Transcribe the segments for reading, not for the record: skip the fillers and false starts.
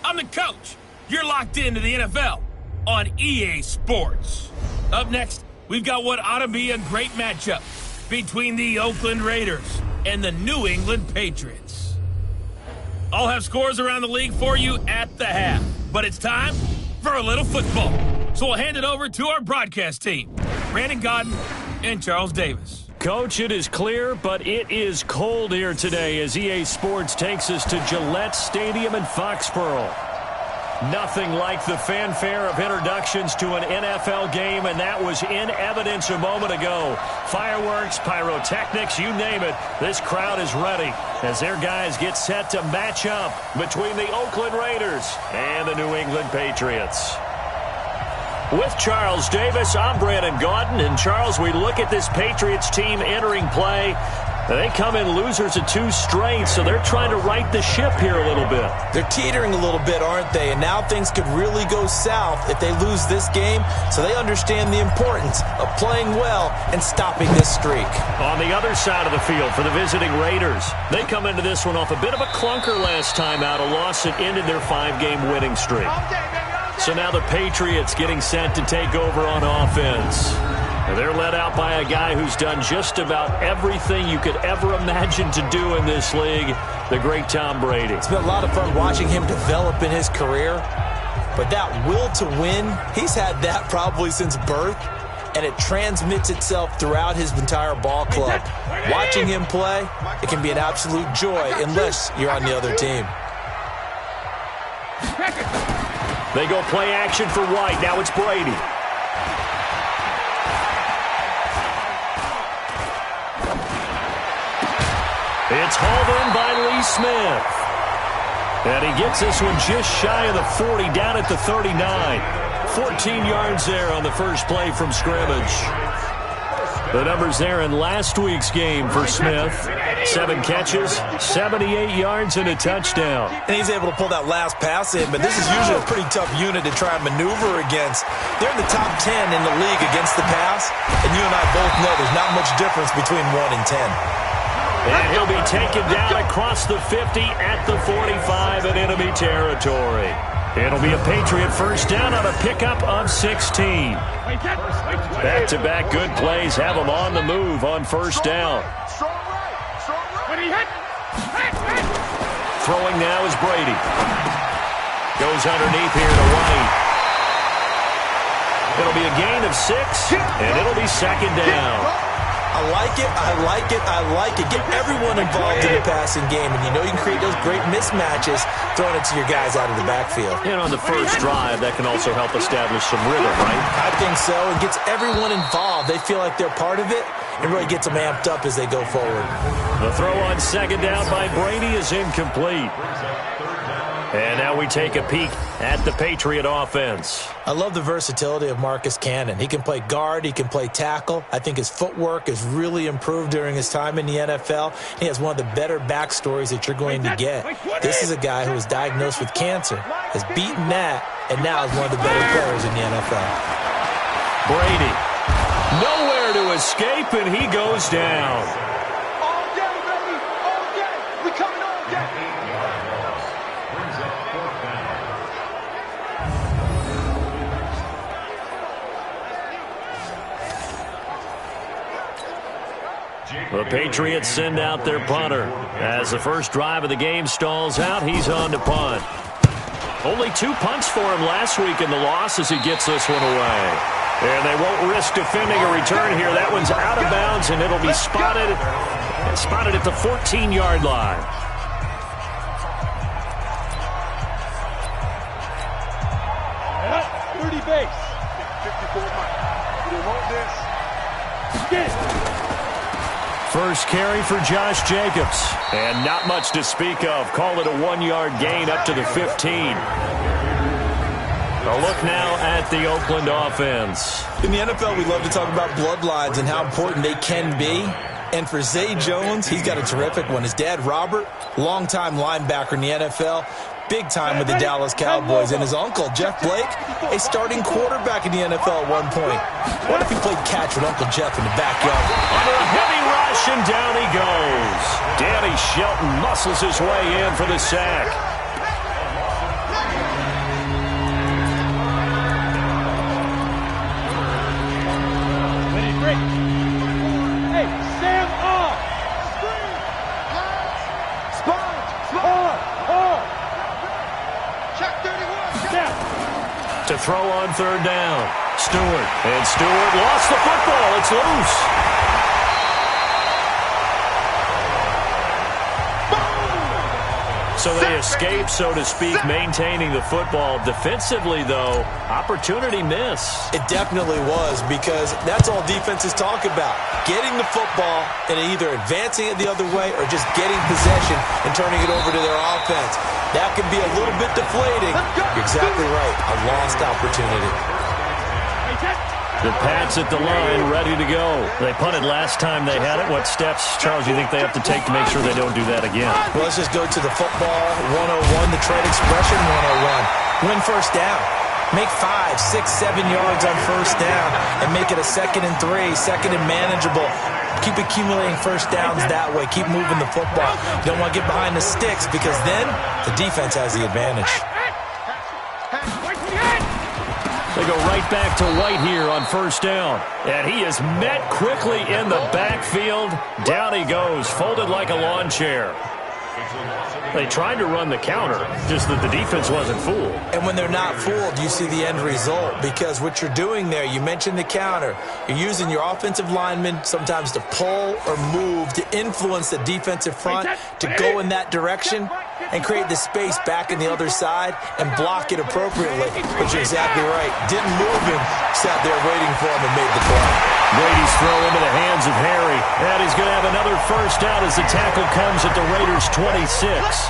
I'm the coach. You're locked into the NFL on EA Sports. Up next, we've got what ought to be a great matchup between the Oakland Raiders and the New England Patriots. I'll have scores around the league for you at the half, but it's time for a little football. So we'll hand it over to our broadcast team, Brandon Godden and Charles Davis. Coach, it is clear, but it is cold here today as EA Sports takes us to Gillette Stadium in Foxborough. Nothing like the fanfare of introductions to an NFL game, and that was in evidence a moment ago. Fireworks, pyrotechnics, you name it. This crowd is ready as their guys get set to match up between the Oakland Raiders and the New England Patriots. With Charles Davis, I'm Brandon Gaudin. And Charles, we look at this Patriots team entering play. They come in losers of 2 straight, so they're trying to right the ship here a little bit. They're teetering a little bit, aren't they? And now things could really go south if they lose this game, so they understand the importance of playing well and stopping this streak. On the other side of the field for the visiting Raiders, they come into this one off a bit of a clunker last time out, a loss that ended their 5-game winning streak. So now the Patriots getting set to take over on offense. They're led out by a guy who's done just about everything you could ever imagine to do in this league, the great Tom Brady. It's been a lot of fun watching him develop in his career, but that will to win, he's had that probably since birth, and it transmits itself throughout his entire ball club. Watching him play, it can be an absolute joy unless you're on the other team. They go play action for White. Now it's Brady. It's hauled in by Lee Smith. And he gets this one just shy of the 40, down at the 39. 14 yards there on the first play from scrimmage. The numbers there in last week's game for Smith. 7 catches, 78 yards, and a touchdown. And he's able to pull that last pass in, but this is usually a pretty tough unit to try and maneuver against. They're in the top 10 in the league against the pass, and you and I both know there's not much difference between 1 and 10. And he'll be taken down across the 50 at the 45 in enemy territory. It'll be a Patriot first down on a pickup of 16. Back-to-back good plays have them on the move on first down. Throwing now is Brady. Goes underneath here to White. It'll be a gain of 6, and it'll be second down. I like it, I like it, I like it. Get everyone involved in the passing game, and you know you can create those great mismatches throwing it to your guys out of the backfield. And on the first drive, that can also help establish some rhythm, right? I think so. It gets everyone involved. They feel like they're part of it, and really gets them amped up as they go forward. The throw on second down by Brady is incomplete. And now we take a peek at the Patriot offense. I love the versatility of Marcus Cannon. He can play guard. He can play tackle. I think his footwork has really improved during his time in the NFL. He has one of the better backstories that you're going to get. This is a guy who was diagnosed with cancer, has beaten that, and now is one of the better players in the NFL. Brady, nowhere to escape, and he goes down. All day, baby. All day. We coming all day. The Patriots send out their punter. As the first drive of the game stalls out, he's on to punt. Only 2 punts for him last week in the loss as he gets this one away. And they won't risk defending a return here. That one's out of bounds, and it'll be spotted at the 14-yard line. Dirty base. 54 miles. You want this? Get it. First carry for Josh Jacobs. And not much to speak of. Call it a 1-yard gain up to the 15. A look now at the Oakland offense. In the NFL, we love to talk about bloodlines and how important they can be. And for Zay Jones, he's got a terrific one. His dad, Robert, longtime linebacker in the NFL, big time with the Dallas Cowboys. And his uncle, Jeff Blake, a starting quarterback in the NFL at one point. What if he played catch with Uncle Jeff in the backyard? Under a heavy rush, and down he goes. Danny Shelton muscles his way in for the sack. Hey, stand up. Check 31. Step. To throw on third down. Stewart. And Stewart lost the football. It's loose. So they escape, so to speak, maintaining the football. Defensively, though, opportunity miss. It definitely was, because that's all defenses talk about. Getting the football and either advancing it the other way or just getting possession and turning it over to their offense. That can be a little bit deflating. You're exactly right. A lost opportunity. The Pats at the line, ready to go. They punted last time they had it. What steps, Charles, do you think they have to take to make sure they don't do that again? Well, let's just go to the football 101, the trade expression 101. Win first down. Make 5, 6, 7 yards on first down and make it a 2nd and 3, 2nd and manageable. Keep accumulating first downs that way. Keep moving the football. You don't want to get behind the sticks, because then the defense has the advantage. They go right back to White here on first down. And he is met quickly in the backfield. Down he goes, folded like a lawn chair. They tried to run the counter, just that the defense wasn't fooled. And when they're not fooled, you see the end result, because what you're doing there, you mentioned the counter. You're using your offensive linemen sometimes to pull or move to influence the defensive front to go in that direction and create the space back in the other side and block it appropriately. But you're exactly right. Didn't move him, sat there waiting for him and made the play. Brady's throw into the hands of Harry. And he's going to have another first down as the tackle comes at the Raiders' 26.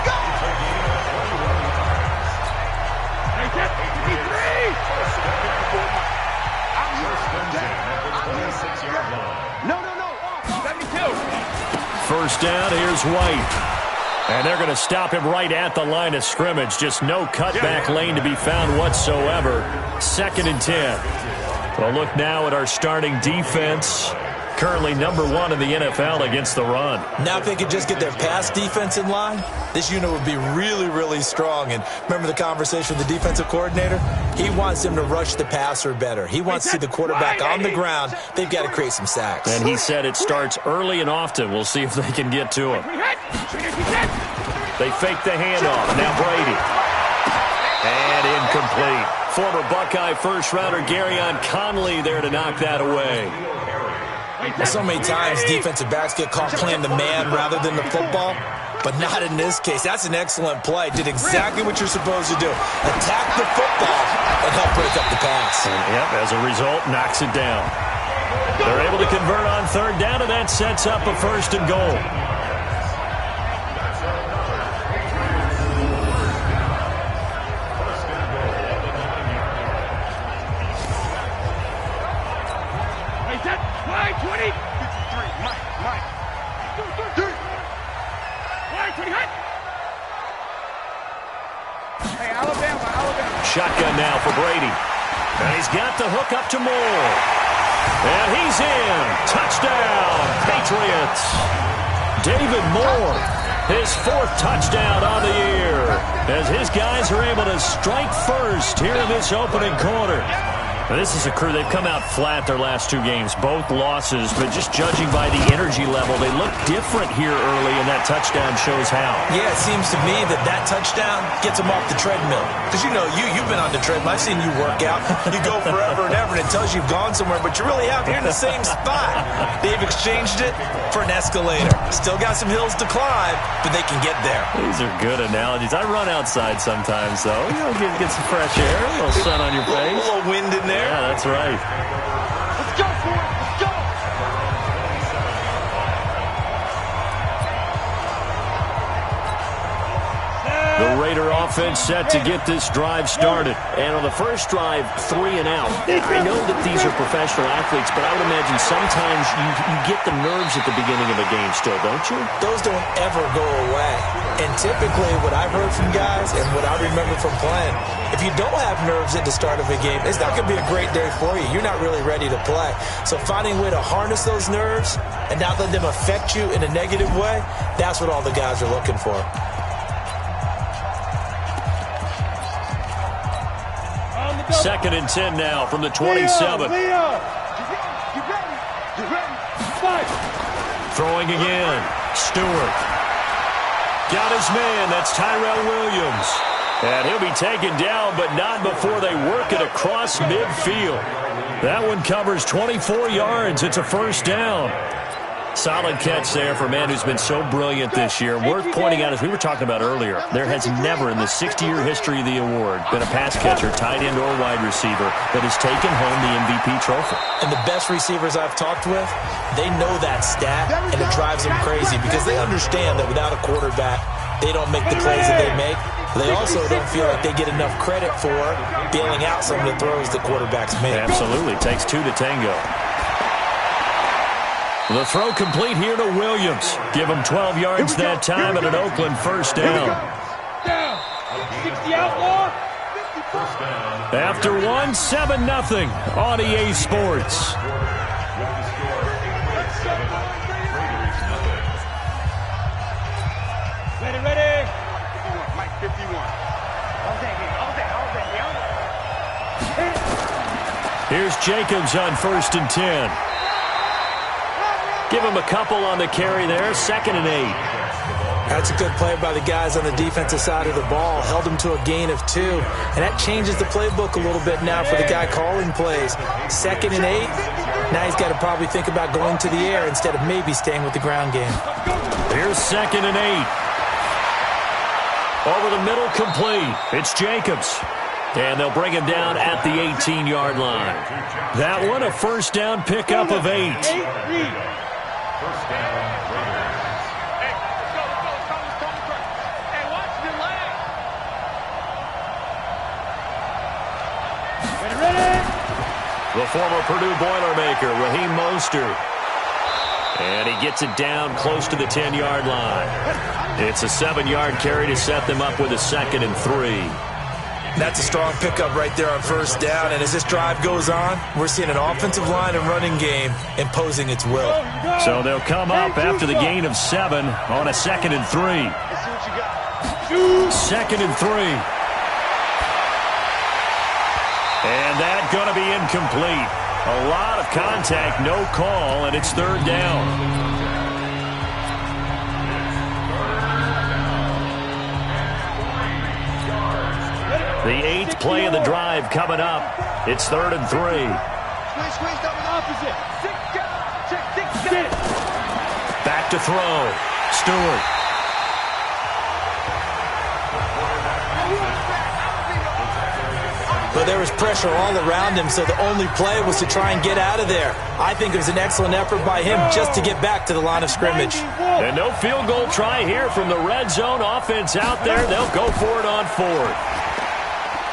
First down, here's White. And they're going to stop him right at the line of scrimmage. Just no cutback lane to be found whatsoever. 2nd and 10. Well, look now at our starting defense. Currently number 1 in the NFL against the run. Now if they could just get their pass defense in line, this unit would be really, really strong. And remember the conversation with the defensive coordinator? He wants them to rush the passer better. He wants to see the quarterback on the ground. They've got to create some sacks. And he said it starts early and often. We'll see if they can get to him. They fake the handoff. Now Brady. And incomplete. Former Buckeye first-rounder Garyon Conley there to knock that away. So many times defensive backs get caught playing the man rather than the football, but not in this case. That's an excellent play. Did exactly what you're supposed to do. Attack the football and help break up the pass. Yep, as a result, knocks it down. They're able to convert on third down, and that sets up a 1st and goal. Shotgun now for Brady. And he's got the hook up to Moore. And he's in. Touchdown, Patriots. David Moore, his 4th touchdown on the year, as his guys are able to strike first here in this opening quarter. Now, this is a crew, they've come out flat their last 2 games, both losses, but just judging by the energy level, they look different here early, and that touchdown shows how. Yeah, it seems to me that touchdown gets them off the treadmill. Because you know, you've been on the treadmill. I've seen you work out. You go forever and ever, and it tells you you've gone somewhere, but you really have. You're in the same spot. They've exchanged it for an escalator. Still got some hills to climb, but they can get there. These are good analogies. I run outside sometimes, though. You know, get some fresh air, a little sun on your face. A little wind in there. Yeah, that's right. Let's go, boy. Let's go. The Raider offense set to get this drive started. And on the first drive, 3 and out. I know that these are professional athletes, but I would imagine sometimes you get the nerves at the beginning of a game still, don't you? Those don't ever go away. And typically what I've heard from guys and what I remember from playing, if you don't have nerves at the start of a game, it's not going to be a great day for you. You're not really ready to play. So finding a way to harness those nerves and not let them affect you in a negative way, that's what all the guys are looking for. Second and 10 now from the 27. Throwing again. Stewart. Got his man. That's Tyrell Williams. And he'll be taken down, but not before they work it across midfield. That one covers 24 yards. It's a first down. Solid catch there for a man who's been so brilliant this year. Worth pointing out, as we were talking about earlier, there has never in the 60-year history of the award been a pass catcher, tight end, or wide receiver that has taken home the MVP trophy. And the best receivers I've talked with, they know that stat, and it drives them crazy because they understand that without a quarterback, they don't make the plays that they make. They also don't feel like they get enough credit for bailing out some of the throws the quarterbacks make. Absolutely. Takes two to tango. The throw complete here to Williams. Give him 12 yards that time and an Oakland first down. After one, 7-0 on EA Sports. Ready. Mike 51. Here's Jacobs on 1st and 10. Give him a couple on the carry there. 2nd and 8. That's a good play by the guys on the defensive side of the ball. Held them to a gain of 2. And that changes the playbook a little bit now for the guy calling plays. 2nd and 8. Now he's got to probably think about going to the air instead of maybe staying with the ground game. Here's 2nd and 8. Over the middle, complete. It's Jacobs. And they'll bring him down at the 18-yard line. That one, a first down pickup of 8. First down, Raiders. Hey, let's go. Hey, watch the leg. Ready. The former Purdue Boilermaker, Raheem Mostert. And he gets it down close to the 10-yard line. It's a 7-yard carry to set them up with a 2nd and 3. That's a strong pickup right there on first down. And as this drive goes on, we're seeing an offensive line and running game imposing its will. So they'll come up after the gain of 7 on a 2nd and 3. 2nd and 3. And that's going to be incomplete. A lot of contact, no call, and it's 3rd down. The 8th play of the drive coming up. It's 3rd and 3. Back to throw. Stewart. But there was pressure all around him, so the only play was to try and get out of there. I think it was an excellent effort by him just to get back to the line of scrimmage. And no field goal try here from the red zone offense out there. They'll go for it on 4th.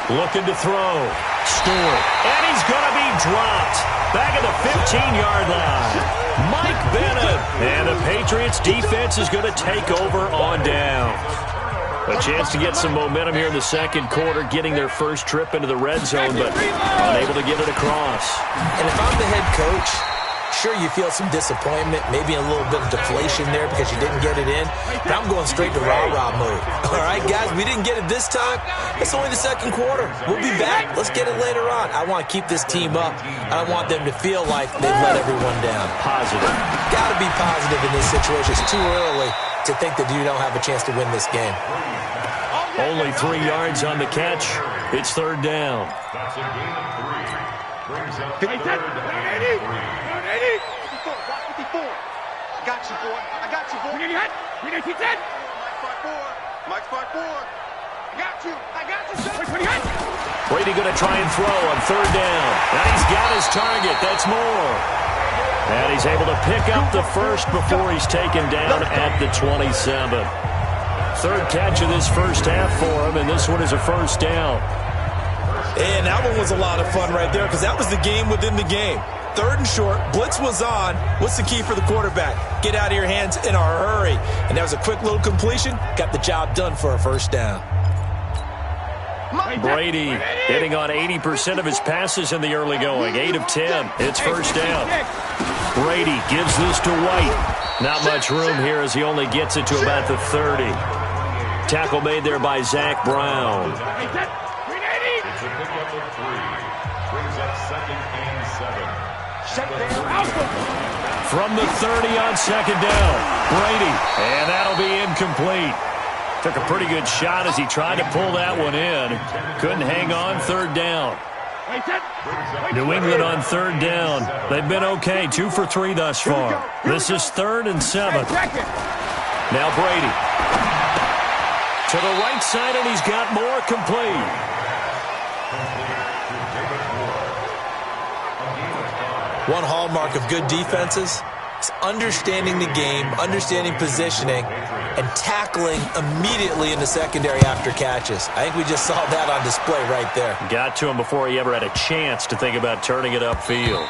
Looking to throw. Stewart. And he's going to be dropped. Back at the 15-yard line. Mike Bennett. And the Patriots defense is going to take over on down. A chance to get some momentum here in the 2nd quarter, getting their first trip into the red zone, but unable to get it across. And if I'm the head coach, sure, you feel some disappointment, maybe a little bit of deflation there because you didn't get it in. But I'm going straight to rah-rah mode. All right, guys, we didn't get it this time. It's only the 2nd quarter. We'll be back. Let's get it later on. I want to keep this team up. I want them to feel like they've let everyone down. Positive. Got to be positive in this situation. It's too early to think that you don't have a chance to win this game. Only 3 yards on the catch. It's 3rd down. That's a gain of 3. Brings up 3rd and 3. 54. I got you, boy. Mike 5-4. I got you, son. Brady going to try and throw on 3rd down. And he's got his target. That's Moore. And he's able to pick up the first before he's taken down at the 27. 3rd catch of this first half for him, and this one is a first down. And that one was a lot of fun right there because that was the game within the game. 3rd and short, blitz was on. What's the key for the quarterback? Get out of your hands in a hurry. And that was a quick little completion. Got the job done for a first down. Brady hitting on 80% of his passes in the early going. 8 of 10. It's first down. Brady gives this to White. Not much room here as he only gets it to about the 30. Tackle made there by Zach Brown. It's a pickup of 3. Brings up 2nd and 7. from the 30 on second down. Brady, and that'll be incomplete. Took a pretty good shot as he tried to pull that one in. Couldn't hang on, third down. New England on third down. They've been okay, 2 for 3 thus far. This is 3rd and 7. Now Brady. To the right side, and he's got more complete. One hallmark of good defenses is understanding the game, understanding positioning, and tackling immediately in the secondary after catches. I think we just saw that on display right there. Got to him before he ever had a chance to think about turning it upfield.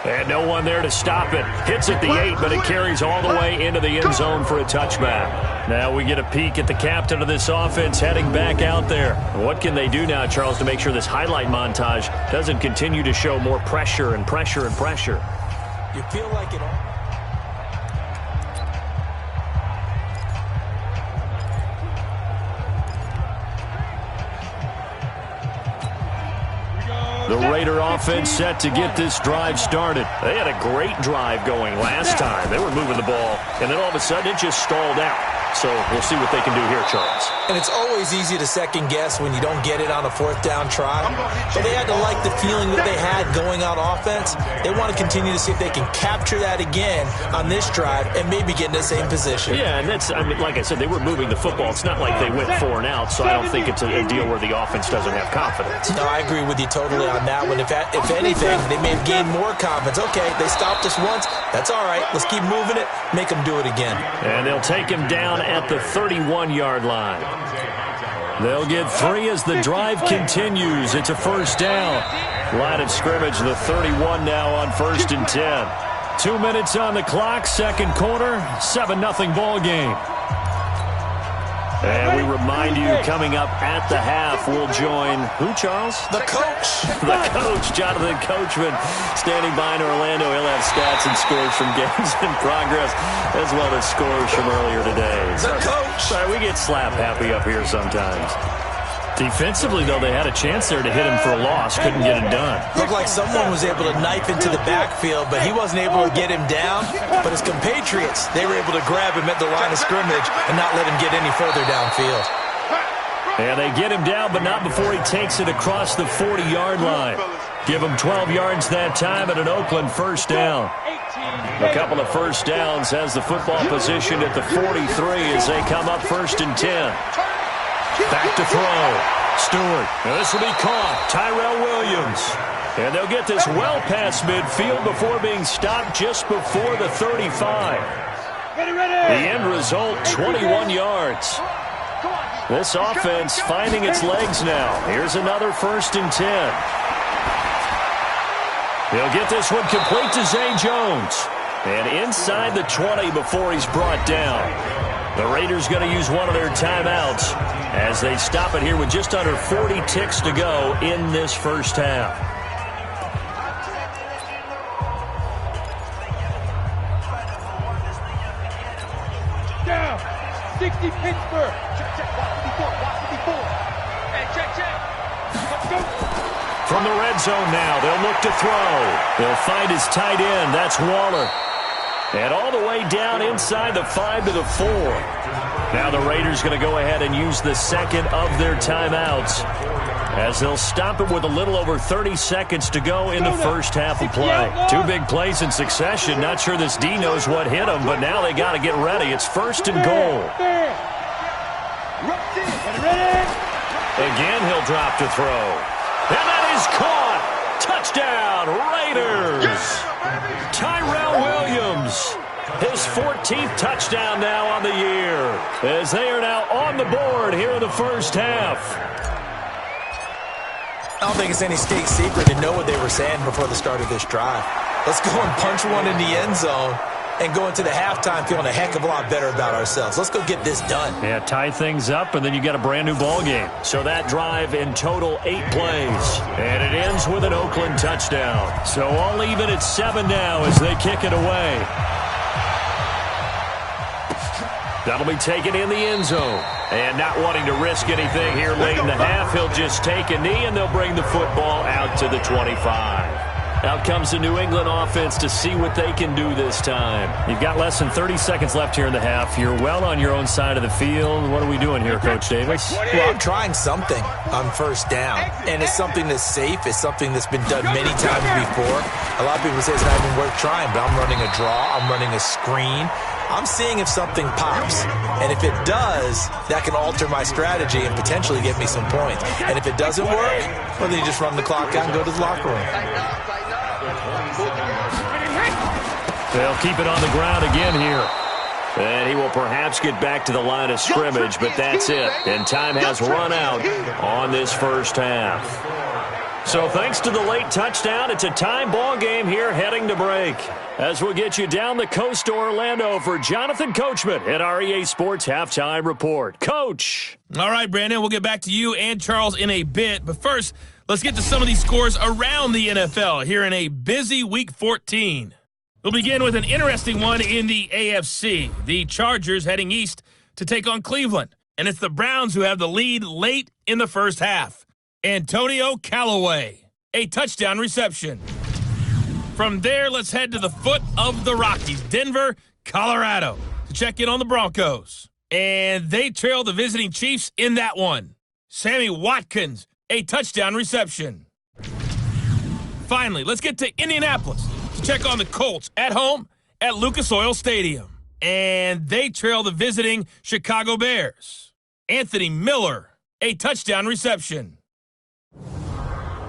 And no one there to stop it. Hits at the 8, but it carries all the way into the end zone for a touchback. Now we get a peek at the captain of this offense heading back out there. What can they do now, Charles, to make sure this highlight montage doesn't continue to show more pressure and pressure and pressure? You feel like it all. The Raider offense set to get this drive started. They had a great drive going last time. They were moving the ball, and then all of a sudden it just stalled out. So we'll see what they can do here, Charles. And it's always easy to second guess when you don't get it on a 4th down try. But they had to like the feeling that they had going on offense. They want to continue to see if they can capture that again on this drive and maybe get in the same position. Yeah, and that's, I mean, like I said, they were moving the football. It's not like they went 4 and out, so I don't think it's a deal where the offense doesn't have confidence. No, I agree with you totally on that one. If anything, they may have gained more confidence. Okay, they stopped us once. That's all right. Let's keep moving it. Make them do it again. And they'll take him down at the 31-yard line. They'll get 3 as the drive continues. It's a first down. Line of scrimmage, the 31 now on 1st and 10. 2 minutes on the clock, second quarter, 7-0 ball game. And we remind you, coming up at the half, we'll join, who, Charles? The coach. The coach, Jonathan Coachman, standing by in Orlando. He'll have stats and scores from games in progress, as well as scores from earlier today. The coach. Sorry, we get slap happy up here sometimes. Defensively, though, they had a chance there to hit him for a loss. Couldn't get it done. Looked like someone was able to knife into the backfield, but he wasn't able to get him down. But his compatriots, they were able to grab him at the line of scrimmage and not let him get any further downfield. And they get him down, but not before he takes it across the 40-yard line. Give him 12 yards that time at an Oakland first down. A couple of first downs has the football position at the 43 as they come up 1st and 10. Back to throw. Stewart. Now this will be caught. Tyrell Williams. And they'll get this well past midfield before being stopped just before the 35. The end result, 21 yards. This offense finding its legs now. Here's another 1st and 10. He'll get this one complete to Zay Jones. And inside the 20 before he's brought down. The Raiders going to use one of their timeouts as they stop it here with just under 40 ticks to go in this first half. Down. 60 Pittsburgh. Check. Watch before. Hey, check. Go. From the red zone now, they'll look to throw. They'll find his tight end. That's Waller. And all the way down inside the 5 to the 4. Now the Raiders going to go ahead and use the second of their timeouts as they'll stop it with a little over 30 seconds to go in the first half of play. 2 big plays in succession. Not sure this D knows what hit them, but now they got to get ready. It's 1st and goal. Again, he'll drop to throw. And that is caught. Touchdown, Raiders. Tyrell Williams, his 14th touchdown now on the year, as they are now on the board here in the first half. I don't think it's any state secret to know what they were saying before the start of this drive. Let's go and punch one in the end zone and go into the halftime feeling a heck of a lot better about ourselves. Let's go get this done. Yeah, tie things up, and then you got a brand new ball game. So that drive in total 8 plays, and it ends with an Oakland touchdown. So all even at 7 now as they kick it away. That'll be taken in the end zone. And not wanting to risk anything here late in the half, he'll just take a knee, and they'll bring the football out to the 25. Out comes the New England offense to see what they can do this time. You've got less than 30 seconds left here in the half. You're well on your own side of the field. What are we doing here, Coach Davis? Well, I'm trying something on first down, and it's something that's safe. It's something that's been done many times before. A lot of people say it's not even worth trying, but I'm running a draw. I'm running a screen. I'm seeing if something pops, and if it does, that can alter my strategy and potentially get me some points. And if it doesn't work, well, then you just run the clock out and go to the locker room. They'll keep it on the ground again here. And he will perhaps get back to the line of scrimmage, but that's it. And time has run out on this first half. So thanks to the late touchdown, it's a time ball game here heading to break. As we'll get you down the coast to Orlando for Jonathan Coachman at our EA Sports Halftime Report. Coach. All right, Brandon, we'll get back to you and Charles in a bit. But first, let's get to some of these scores around the NFL here in a busy Week 14. We'll begin with an interesting one in the AFC. The Chargers heading east to take on Cleveland. And it's the Browns who have the lead late in the first half. Antonio Callaway, a touchdown reception. From there, let's head to the foot of the Rockies, Denver, Colorado, to check in on the Broncos. And they trail the visiting Chiefs in that one. Sammy Watkins, a touchdown reception. Finally, let's get to Indianapolis to check on the Colts at home at Lucas Oil Stadium. And they trail the visiting Chicago Bears. Anthony Miller, a touchdown reception.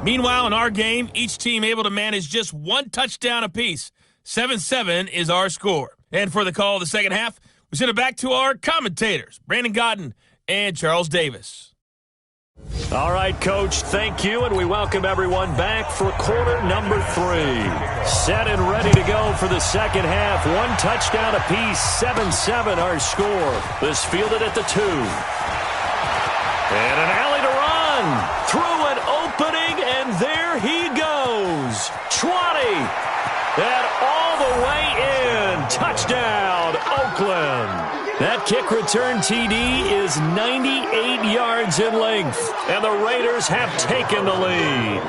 Meanwhile, in our game, each team able to manage just one touchdown apiece. 7-7 is our score. And for the call of the second half, we send it back to our commentators, Brandon Godden and Charles Davis. All right, Coach, thank you, and we welcome everyone back for quarter number 3. Set and ready to go for the second half. One touchdown apiece, 7-7 our score. This fielded at the 2. And an alley to run. Through an opening, and there he goes. 20. And all the way in. Touchdown, Oakland. That kick return TD is 98 yards in length, and the Raiders have taken the lead.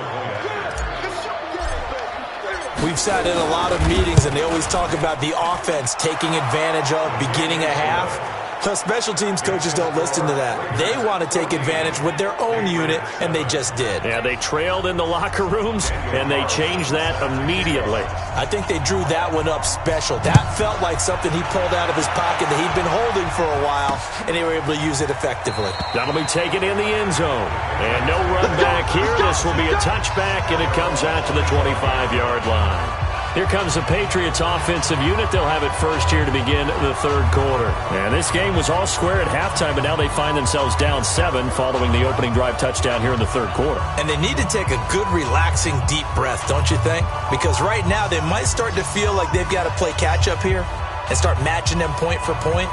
We've sat in a lot of meetings, and they always talk about the offense taking advantage of beginning a half. So special teams coaches don't listen to that. They want to take advantage with their own unit, and they just did. Yeah, they trailed in the locker rooms, and they changed that immediately. I think they drew that one up special. That felt like something he pulled out of his pocket that he'd been holding for a while, and they were able to use it effectively. That'll be taken in the end zone. And no run back here. This will be a touchback, and it comes out to the 25-yard line. Here comes the Patriots offensive unit. They'll have it first here to begin the third quarter. And this game was all square at halftime, but now they find themselves down 7 following the opening drive touchdown here in the third quarter. And they need to take a good, relaxing, deep breath, don't you think? Because right now they might start to feel like they've got to play catch-up here and start matching them point for point.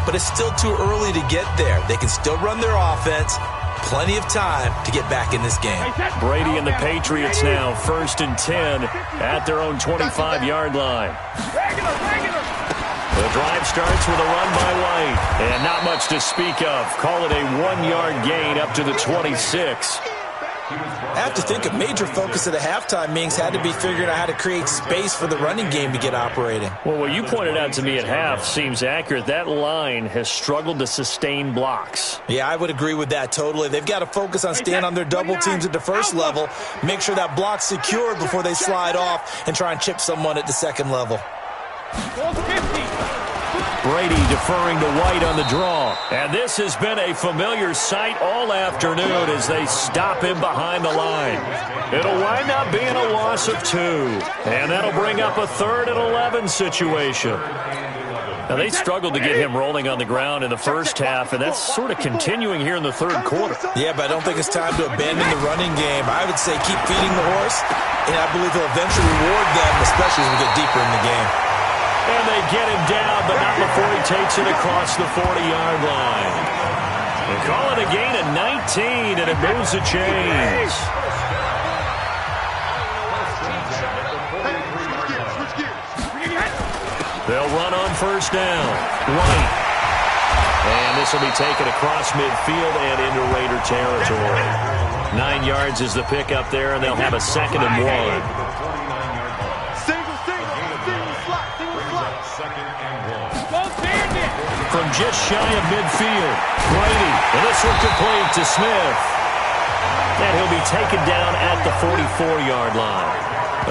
But it's still too early to get there. They can still run their offense. Plenty of time to get back in this game. Brady and the Patriots now first and 10 at their own 25-yard line. The drive starts with a run by White, and not much to speak of. Call it a 1-yard gain up to the 26. I have to think a major focus of the halftime meetings had to be figuring out how to create space for the running game to get operating. Well, what you pointed out to me at half seems accurate. That line has struggled to sustain blocks. Yeah, I would agree with that totally. They've got to focus on staying on their double teams at the first level, make sure that block's secured before they slide off and try and chip someone at the second level. Brady deferring to White on the draw. And this has been a familiar sight all afternoon as they stop him behind the line. It'll wind up being a loss of 2. And that'll bring up a 3rd and 11 situation. Now, they struggled to get him rolling on the ground in the first half, and that's sort of continuing here in the third quarter. Yeah, but I don't think it's time to abandon the running game. I would say keep feeding the horse, and I believe he'll eventually reward them, especially as we get deeper in the game. And they get him down, but not before he takes it across the 40-yard line. They call it a gain of 19, and it moves the chains. They'll run on first down. White. And this will be taken across midfield and into Raider territory. 9 yards is the pickup there, and they'll have a 2nd and 1. From just shy of midfield, Brady, and this one complete to Smith. And he'll be taken down at the 44-yard line.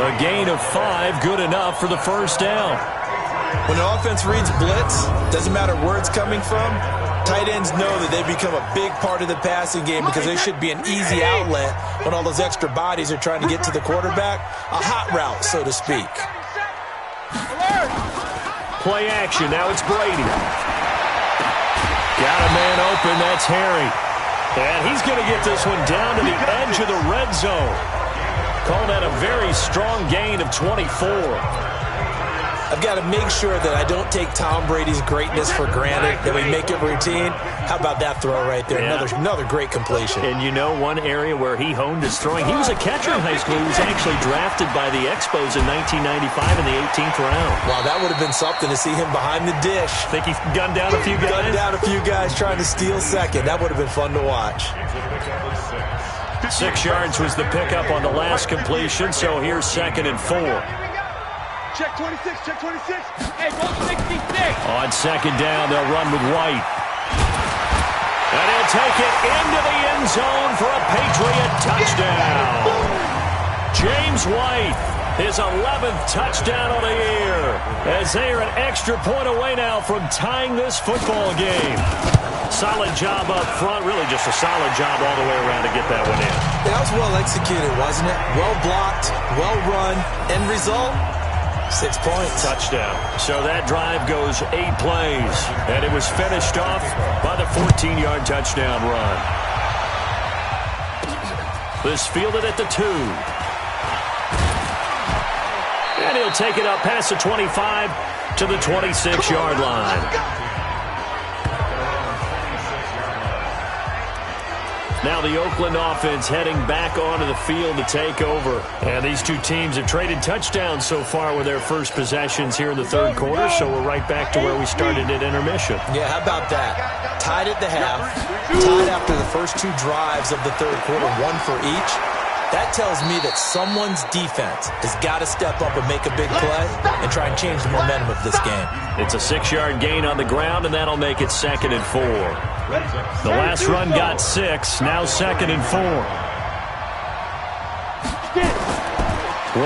A gain of 5, good enough for the first down. When an offense reads blitz, doesn't matter where it's coming from, tight ends know that they become a big part of the passing game because they should be an easy outlet when all those extra bodies are trying to get to the quarterback. A hot route, so to speak. Play action, now it's Brady. Got a man open, that's Harry. And he's going to get this one down to the edge of the red zone. Call that a very strong gain of 24. I've got to make sure that I don't take Tom Brady's greatness for granted, that we make it routine. How about that throw right there? Yeah. Another great completion. And you know one area where he honed his throwing? He was a catcher in high school. He was actually drafted by the Expos in 1995 in the 18th round. Wow, that would have been something to see him behind the dish. Think he gunned down a few guys? Gunned down a few guys trying to steal second. That would have been fun to watch. 6 yards was the pickup on the last completion, so here's 2nd and 4. Check 26, check 26. Hey, go 66. On 2nd down, they'll run with White. And he'll take it into the end zone for a Patriot touchdown. James White, his 11th touchdown of the year, as they are an extra point away now from tying this football game. Solid job up front, really just a solid job all the way around to get that one in. That was well executed, wasn't it? Well blocked, well run, end result, 6 points. Touchdown. So that drive goes 8 plays, and it was finished off by the 14-yard touchdown run. This fielded at the 2. And he'll take it up past the 25 to the 26-yard line. Now the Oakland offense heading back onto the field to take over. And these two teams have traded touchdowns so far with their first possessions here in the third quarter, so we're right back to where we started at intermission. Yeah, how about that? Tied at the half, tied after the first 2 drives of the third quarter, 1 for each. That tells me that someone's defense has got to step up and make a big play and try and change the momentum of this game. It's a 6-yard gain on the ground, and that'll make it 2nd and 4. The last run got 6, now 2nd and 4.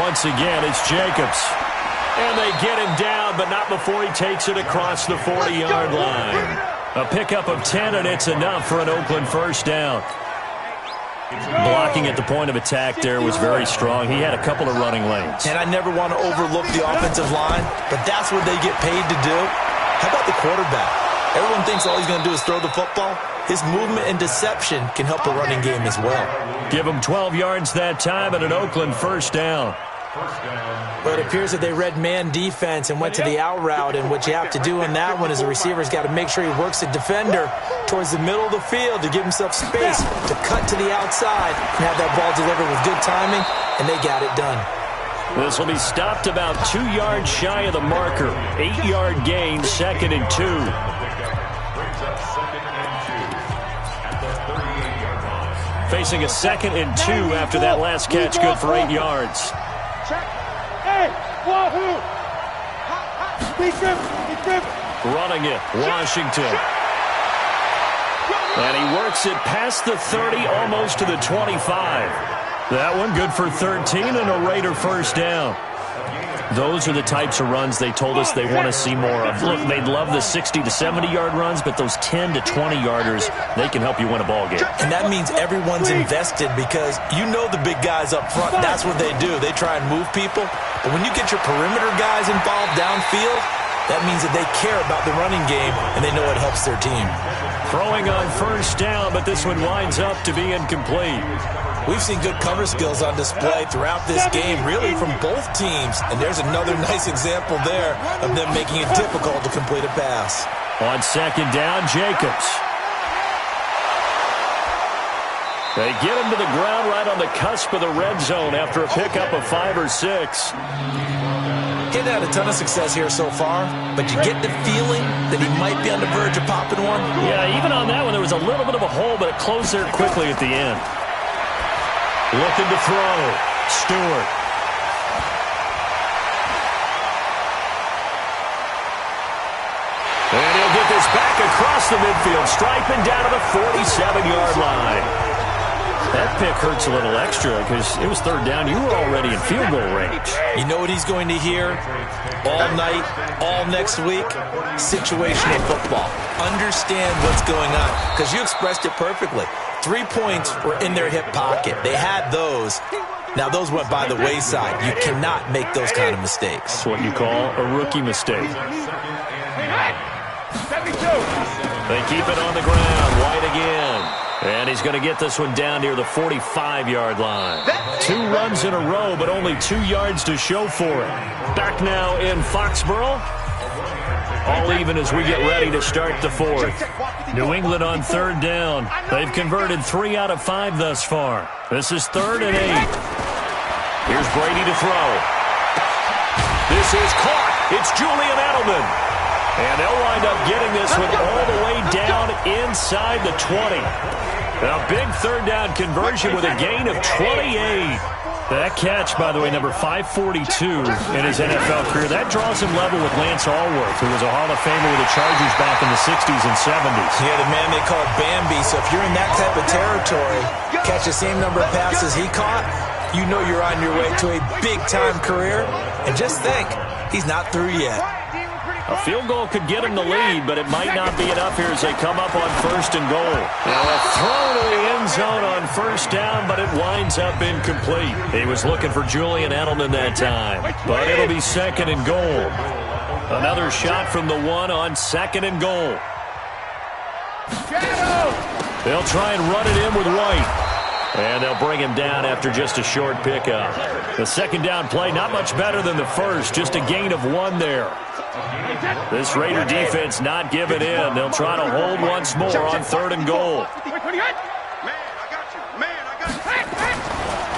Once again, it's Jacobs. And they get him down, but not before he takes it across the 40-yard line. A pickup of 10, and it's enough for an Oakland first down. Blocking at the point of attack there was very strong. He had a couple of running lanes. And I never want to overlook the offensive line, but that's what they get paid to do. How about the quarterback? Everyone thinks all he's going to do is throw the football. His movement and deception can help a running game as well. Give him 12 yards that time and an Oakland first down. But it appears that they read man defense and went to the out route, and what you have to do in that one is the receiver's got to make sure he works the defender towards the middle of the field to give himself space to cut to the outside and have that ball delivered with good timing, and they got it done. This will be stopped about 2 yards shy of the marker. 8-yard gain, 2nd and 2. Facing a 2nd and 2 after that last catch, good for 8 yards. Running it, Washington. And he works it past the 30, almost to the 25. That one good for 13 and a Raider first down. Those are the types of runs they told us they want to see more of. Look, they'd love the 60 to 70-yard runs, but those 10 to 20-yarders, they can help you win a ball game. And that means everyone's invested because you know the big guys up front, that's what they do. They try and move people. But when you get your perimeter guys involved downfield, that means that they care about the running game and they know it helps their team. Throwing on first down, but this one winds up to be incomplete. We've seen good cover skills on display throughout this game, really from both teams. And there's another nice example there of them making it difficult to complete a pass. On 2nd down, Jacobs. They get him to the ground right on the cusp of the red zone after a pickup of 5 or 6. He's had a ton of success here so far, but you get the feeling that he might be on the verge of popping one. Yeah, even on that one, there was a little bit of a hole, but it closed there quickly at the end. Looking to throw. Stewart. is back across the midfield stripe and down to the 47-yard line. That pick hurts a little extra because it was third down. You were already in field goal range. You know what he's going to hear all night, all next week? Situational football. Understand what's going on because you expressed it perfectly. 3 points were in their hip pocket. They had those. Now, those went by the wayside. You cannot make those kind of mistakes. That's what you call a rookie mistake. They keep it on the ground. White again. And he's going to get this one down near the 45-yard line. 2 runs in a row, but only 2 yards to show for it. Back now in Foxborough. All even as we get ready to start the fourth. New England on third down. They've converted 3 out of 5 thus far. This is 3rd and 8. Here's Brady to throw. This is caught. It's Julian Edelman. And they'll wind up getting this one all the way down inside the 20. A big third down conversion with a gain of 28. That catch, by the way, number 542 in his NFL career, that draws him level with Lance Allworth, who was a Hall of Famer with the Chargers back in the 60s and 70s. Yeah, the man they call Bambi. So if you're in that type of territory, catch the same number of passes he caught, you know you're on your way to a big-time career. And just think, he's not through yet. A field goal could get him the lead, but it might not be enough here as they come up on 1st and goal. Now a throw to the end zone on 1st down, but it winds up incomplete. He was looking for Julian Edelman that time, but it'll be 2nd and goal. Another shot from the 1 on 2nd and goal. They'll try and run it in with White. And they'll bring him down after just a short pickup. The 2nd down play, not much better than the first, just a gain of 1 there. This Raider defense not giving in. They'll try to hold once more on 3rd and goal.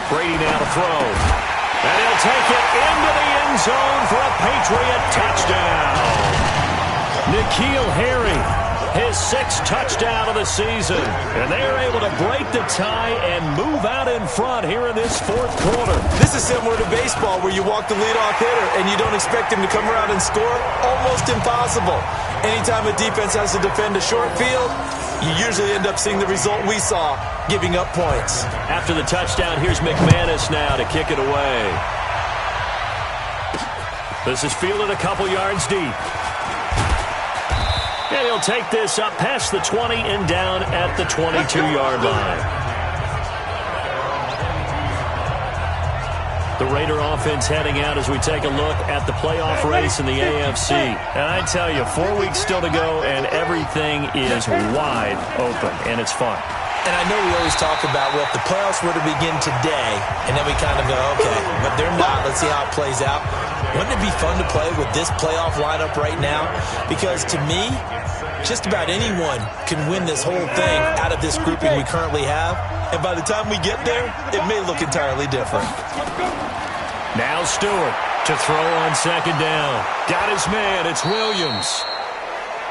Brady now to throw. And he'll take it into the end zone for a Patriot touchdown. N'Keal Harry. His 6th touchdown of the season. And they are able to break the tie and move out in front here in this 4th quarter. This is similar to baseball where you walk the leadoff hitter and you don't expect him to come around and score. Almost impossible. Anytime a defense has to defend a short field, you usually end up seeing the result we saw, giving up points. After the touchdown, here's McManus now to kick it away. This is fielded a couple yards deep. And he'll take this up past the 20 and down at the 22-yard line. The Raider offense heading out as we take a look at the playoff race in the AFC. And I tell you, 4 weeks still to go, and everything is wide open, and it's fun. And I know we always talk about, well, if the playoffs were to begin today, and then we kind of go, okay, but they're not. Let's see how it plays out. Wouldn't it be fun to play with this playoff lineup right now? Because to me, just about anyone can win this whole thing out of this grouping we currently have. And by the time we get there, it may look entirely different. Now Stewart to throw on 2nd down. Got his man. It's Williams.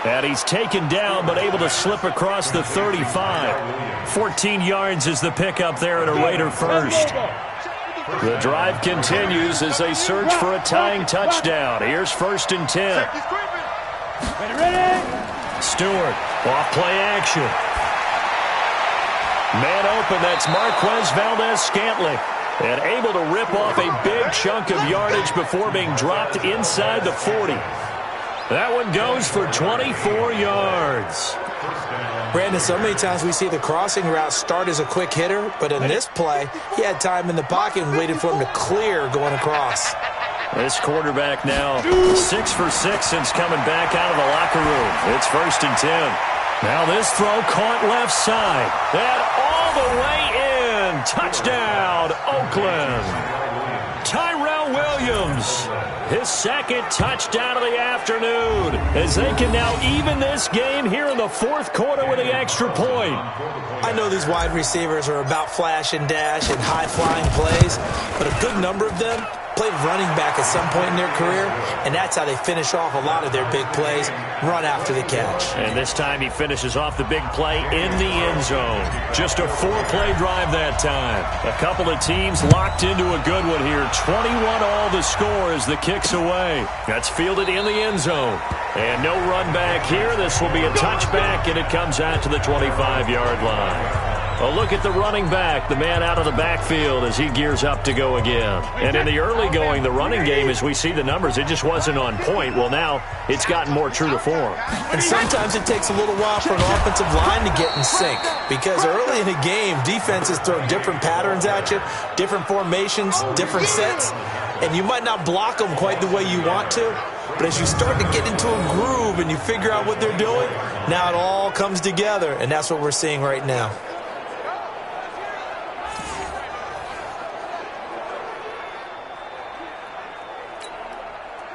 And he's taken down but able to slip across the 35. 14 yards is the pickup there at a Raider first. The drive continues as they search for a tying touchdown. Here's 1st and 10. Stewart, off play action. Man open, that's Marquez Valdez-Scantling. And able to rip off a big chunk of yardage before being dropped inside the 40. That one goes for 24 yards. Brandon, so many times we see the crossing route start as a quick hitter, but in this play, he had time in the pocket and waited for him to clear going across. This quarterback now 6 for 6 since coming back out of the locker room. It's 1st and 10. Now this throw caught left side. And all the way in. Touchdown, Oakland. Tyrell Williams. His 2nd touchdown of the afternoon as they can now even this game here in the 4th quarter with the extra point. I know these wide receivers are about flash and dash and high-flying plays, but a good number of them play played running back at some point in their career, and that's how they finish off a lot of their big plays, run after the catch. And this time he finishes off the big play in the end zone. Just a 4-play drive that time. A couple of teams locked into a good one here. 21-all the score as the kick's away. That's fielded in the end zone. And no run back here. This will be a touchback, and it comes out to the 25-yard line. A look at the running back, the man out of the backfield as he gears up to go again. And in the early going, the running game, as we see the numbers, it just wasn't on point. Well, now it's gotten more true to form. And sometimes it takes a little while for an offensive line to get in sync, because early in a game, defenses throw different patterns at you, different formations, different sets, and you might not block them quite the way you want to. But as you start to get into a groove and you figure out what they're doing, now it all comes together, and that's what we're seeing right now.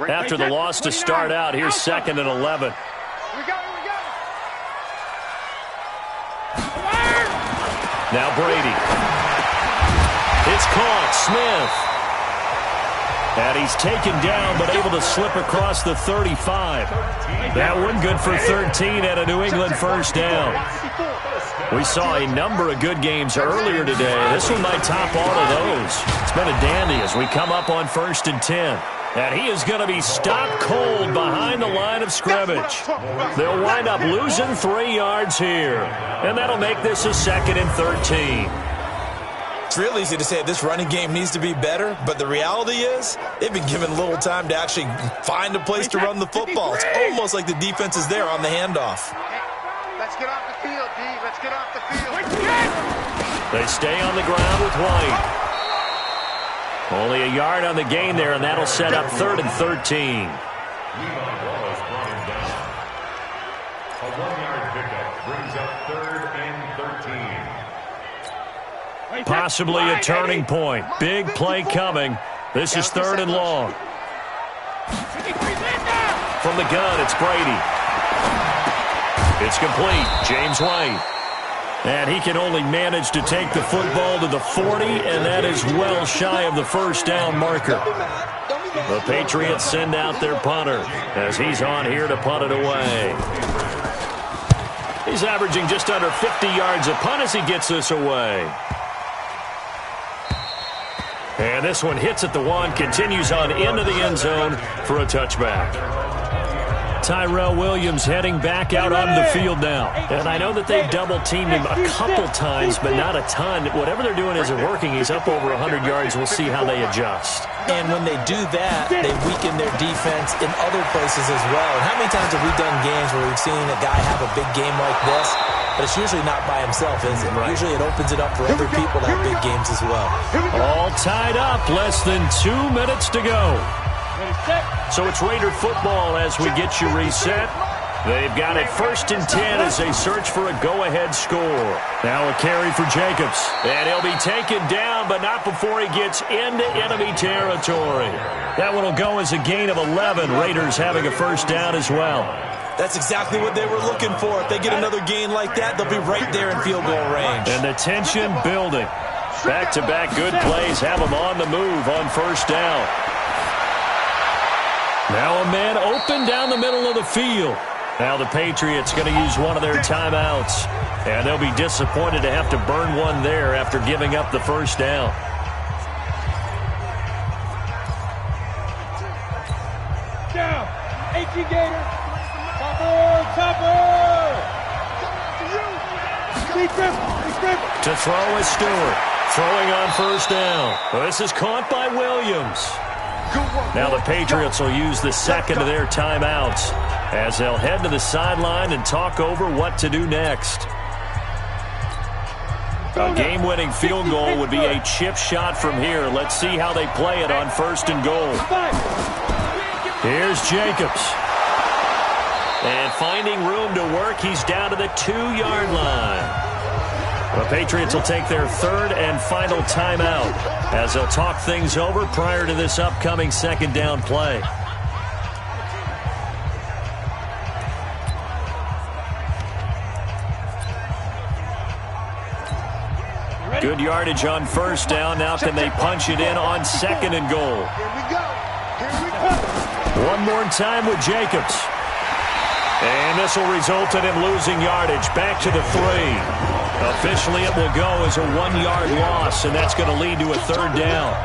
After the loss to start out, here's 2nd and 11. Now Brady. It's caught. Smith. And he's taken down, but able to slip across the 35. That one good for 13 and a New England first down. We saw a number of good games earlier today. This one might top all of those. It's been a dandy as we come up on 1st and 10. And he is going to be stopped cold behind the line of scrimmage. They'll wind up losing 3 yards here. And that'll make this a 2nd and 13. It's real easy to say this running game needs to be better, but the reality is they've been given little time to actually find a place to run the football. It's almost like the defense is there on the handoff. Let's get off the field, D. Let's get off the field. They stay on the ground with White. Only a yard on the gain there, and that'll set up 3rd and 13. A 1-yard pickup brings up 3rd and 13. Possibly a turning point. Big play coming. This is 3rd and long. From the gun, it's Brady. It's complete. James White. And he can only manage to take the football to the 40, and that is well shy of the first down marker. The Patriots send out their punter as he's on here to punt it away. He's averaging just under 50 yards a punt as he gets this away. And this one hits at the 1, continues on into the end zone for a touchback. Tyrell Williams heading back out on the field now. And I know that they've double-teamed him a couple times, but not a ton. Whatever they're doing isn't working. He's up over 100 yards. We'll see how they adjust. And when they do that, they weaken their defense in other places as well. And how many times have we done games where we've seen a guy have a big game like this, but it's usually not by himself, is it? Right. Usually it opens it up for other people to have big games as well. All tied up. Less than 2 minutes to go. So it's Raider football as we get you reset. They've got it 1st and 10 as they search for a go-ahead score. Now a carry for Jacobs. And he'll be taken down, but not before he gets into enemy territory. That one will go as a gain of 11. Raiders having a first down as well. That's exactly what they were looking for. If they get another gain like that, they'll be right there in field goal range. And the tension building. Back-to-back good plays have them on the move on first down. Now a man open down the middle of the field. Now the Patriots going to use one of their timeouts. And they'll be disappointed to have to burn one there after giving up the first down. Down. 18 Gator. Topper. To throw is Stewart. Throwing on first down. Well, this is caught by Williams. Now the Patriots will use the second of their timeouts as they'll head to the sideline and talk over what to do next. A game-winning field goal would be a chip shot from here. Let's see how they play it on 1st and goal. Here's Jacobs. And finding room to work, he's down to the 2-yard line. The Patriots will take their 3rd and final timeout as they'll talk things over prior to this upcoming 2nd down play. Good yardage on first down. Now can they punch it in on second and goal? Here we go. Here we go. One more time with Jacobs. And this will result in him losing yardage. Back to the 3. Officially, it will go as a 1-yard loss, and that's going to lead to a third down.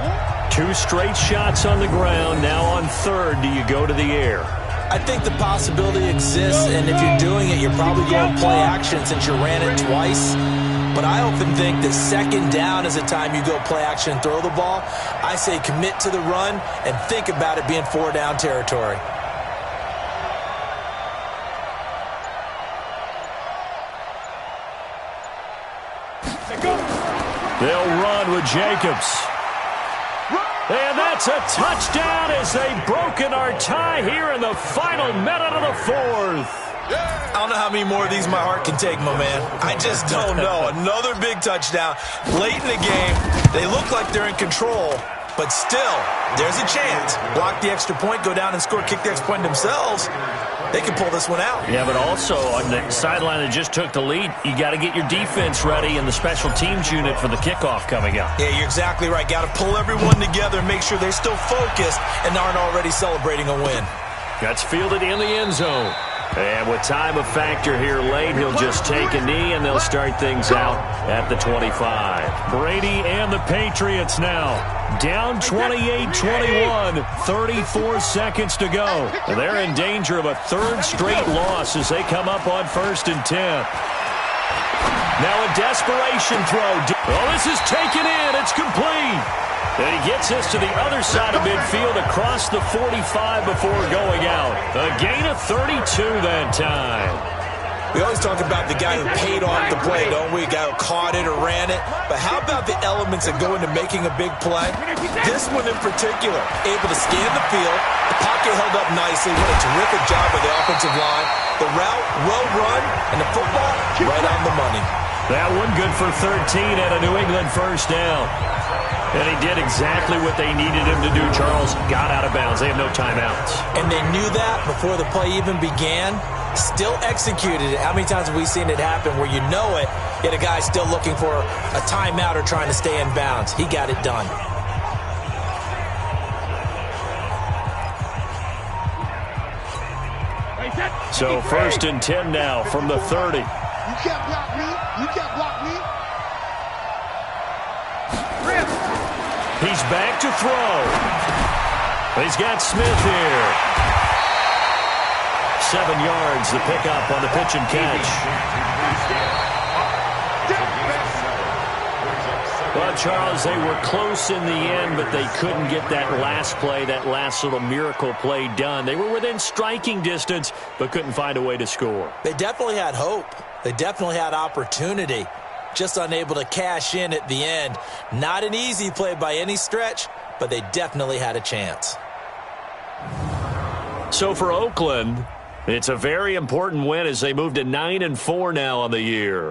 2 straight shots on the ground. Now on third, do you go to the air? I think the possibility exists, and if you're doing it, you're probably going play action since you ran it twice. But I often think that second down is the time you go play action and throw the ball. I say commit to the run and think about it being 4-down territory. They'll run with Jacobs. And that's a touchdown as they've broken our tie here in the final minute of the 4th. I don't know how many more of these my heart can take, my man. I just don't know. Another big touchdown late in the game. They look like they're in control, but still, there's a chance. Block the extra point, go down and score, kick the extra point themselves. They can pull this one out. Yeah, but also on the sideline that just took the lead, you got to get your defense ready and the special teams unit for the kickoff coming up. Yeah, you're exactly right. Got to pull everyone together and make sure they're still focused and aren't already celebrating a win. That's fielded in the end zone. And with time a factor here late, he'll just take a knee, and they'll start things out at the 25. Brady and the Patriots now down 28-21, 34 seconds to go. They're in danger of a third straight loss as they come up on 1st and 10. Now a desperation throw. Oh, this is taken in. It's complete. And he gets this to the other side of midfield across the 45 before going out. A gain of 32 that time. We always talk about the guy who paid off the play, don't we? The guy who caught it or ran it. But how about the elements that go into making a big play? This one in particular, able to scan the field. The pocket held up nicely. What a terrific job by the offensive line. The route, well run, and the football, right on the money. That one good for 13 and a New England first down. And he did exactly what they needed him to do. Charles got out of bounds. They have no timeouts. And they knew that before the play even began. Still executed it. How many times have we seen it happen where you know it, yet a guy still looking for a timeout or trying to stay in bounds? He got it done. So 1st and 10 now from the 30. You can't block me. You can't block me. He's back to throw. He's got Smith here. 7 yards, the pickup on the pitch and catch. Well, Charles, they were close in the end, but they couldn't get that last play, that last little miracle play done. They were within striking distance, but couldn't find a way to score. They definitely had hope. They definitely had opportunity. Just unable to cash in at the end. Not an easy play by any stretch, but they definitely had a chance. So for Oakland, it's a very important win as they move to 9-4 now on the year.